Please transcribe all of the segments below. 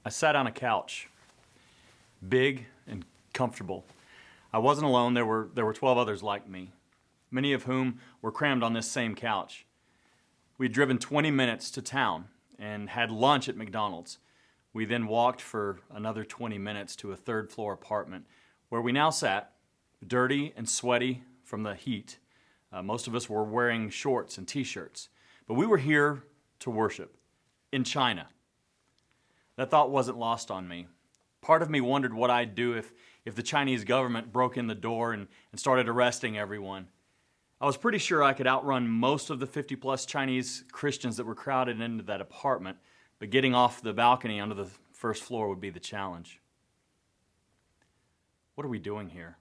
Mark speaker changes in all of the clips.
Speaker 1: I sat on a couch, big and comfortable. I wasn't alone. There were 12 others like me, many of whom were crammed on this same couch. We'd driven 20 minutes to town and had lunch at McDonald's. We then walked for another 20 minutes to a third-floor apartment where we now sat, dirty and sweaty from the heat. Most of us were wearing shorts and t-shirts, but we were here to worship in China. That thought wasn't lost on me. Part of me wondered what I'd do if the Chinese government broke in the door and started arresting everyone. I was pretty sure I could outrun most of the 50-plus Chinese Christians that were crowded into that apartment, but getting off the balcony onto the first floor would be the challenge. What are we doing here?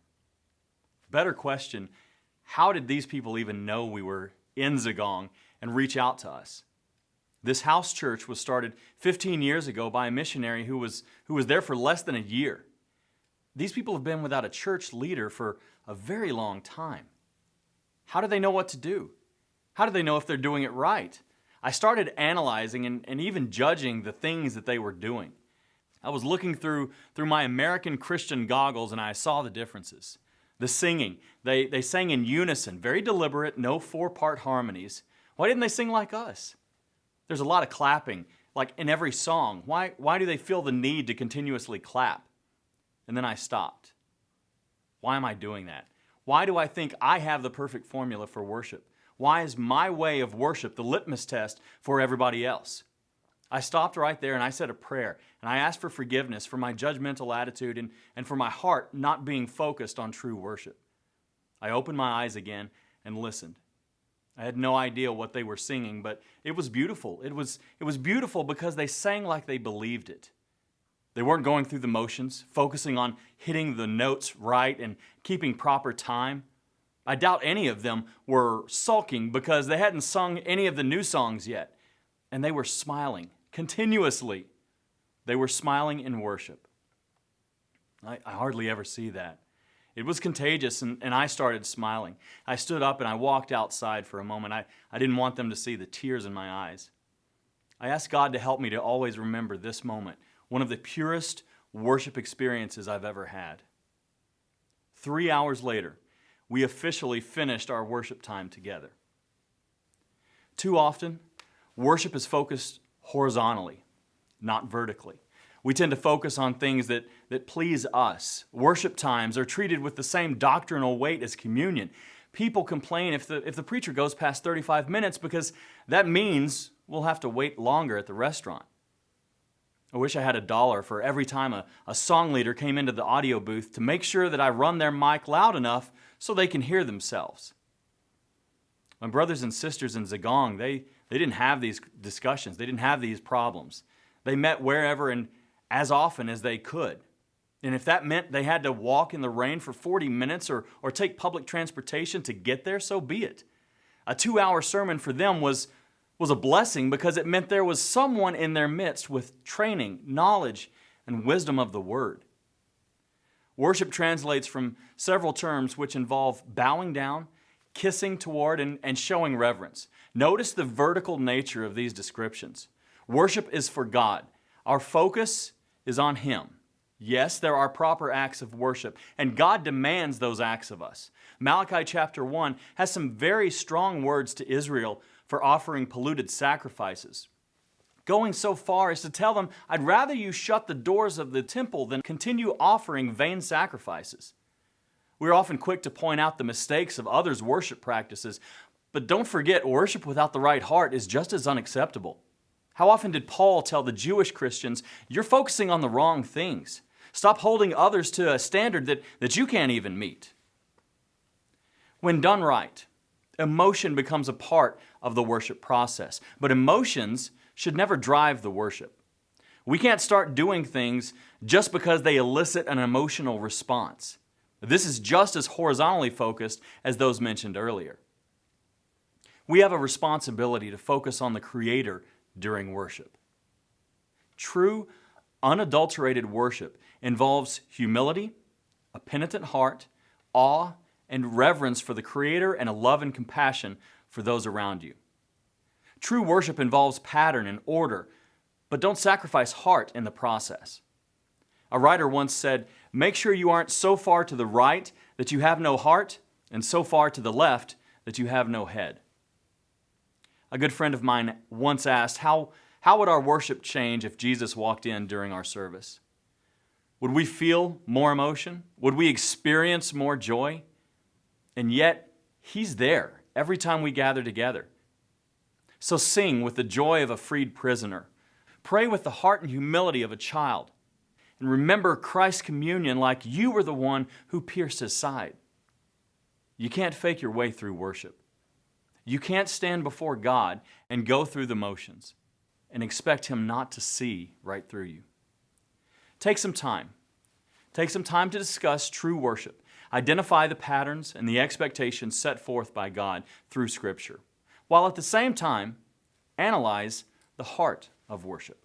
Speaker 1: Better question, how did these people even know we were in Zigong and reach out to us? This house church was started 15 years ago by a missionary who was there for less than a year. These people have been without a church leader for a very long time. How do they know what to do? How do they know if they're doing it right? I started analyzing and even judging the things that they were doing. I was looking through my American Christian goggles and I saw the differences. The singing, they sang in unison, very deliberate, no four-part harmonies. Why didn't they sing like us? There's a lot of clapping, like in every song. Why do they feel the need to continuously clap? And then I stopped. Why am I doing that? Why do I think I have the perfect formula for worship? Why is my way of worship the litmus test for everybody else? I stopped right there and I said a prayer, and I asked for forgiveness for my judgmental attitude and for my heart not being focused on true worship. I opened my eyes again and listened. I had no idea what they were singing, but it was beautiful. It was beautiful because they sang like they believed it. They weren't going through the motions, focusing on hitting the notes right and keeping proper time. I doubt any of them were sulking because they hadn't sung any of the new songs yet. And they were smiling continuously. They were smiling in worship. I hardly ever see that. It was contagious, and I started smiling. I stood up and I walked outside for a moment. I didn't want them to see the tears in my eyes. I asked God to help me to always remember this moment, one of the purest worship experiences I've ever had. 3 hours later, we officially finished our worship time together. Too often, worship is focused horizontally, not vertically. We tend to focus on things that please us. Worship times are treated with the same doctrinal weight as communion. People complain if the preacher goes past 35 minutes because that means we'll have to wait longer at the restaurant. I wish I had $1 for every time a song leader came into the audio booth to make sure that I run their mic loud enough so they can hear themselves. My brothers and sisters in Zigong, they didn't have these discussions. They didn't have these problems. They met wherever and as often as they could. And if that meant they had to walk in the rain for 40 minutes or take public transportation to get there, so be it. A 2-hour sermon for them was a blessing because it meant there was someone in their midst with training, knowledge, and wisdom of the Word. Worship translates from several terms which involve bowing down, kissing toward, and showing reverence. Notice the vertical nature of these descriptions. Worship is for God. Our focus is on Him. Yes, there are proper acts of worship, and God demands those acts of us. Malachi chapter 1 has some very strong words to Israel for offering polluted sacrifices. Going so far as to tell them, I'd rather you shut the doors of the temple than continue offering vain sacrifices. We're often quick to point out the mistakes of others' worship practices, but don't forget, worship without the right heart is just as unacceptable. How often did Paul tell the Jewish Christians, you're focusing on the wrong things. Stop holding others to a standard that you can't even meet. When done right, emotion becomes a part of the worship process, but emotions should never drive the worship. We can't start doing things just because they elicit an emotional response. This is just as horizontally focused as those mentioned earlier. We have a responsibility to focus on the Creator during worship. True, unadulterated worship involves humility, a penitent heart, awe, and reverence for the Creator, and a love and compassion for those around you. True worship involves pattern and order, but don't sacrifice heart in the process. A writer once said, "Make sure you aren't so far to the right that you have no heart, and so far to the left that you have no head." A good friend of mine once asked, how would our worship change if Jesus walked in during our service? Would we feel more emotion? Would we experience more joy? And yet, He's there every time we gather together. So sing with the joy of a freed prisoner. Pray with the heart and humility of a child. And remember Christ's communion like you were the one who pierced His side. You can't fake your way through worship. You can't stand before God and go through the motions and expect Him not to see right through you. Take some time. Take some time to discuss true worship. Identify the patterns and the expectations set forth by God through Scripture, while at the same time, analyze the heart of worship.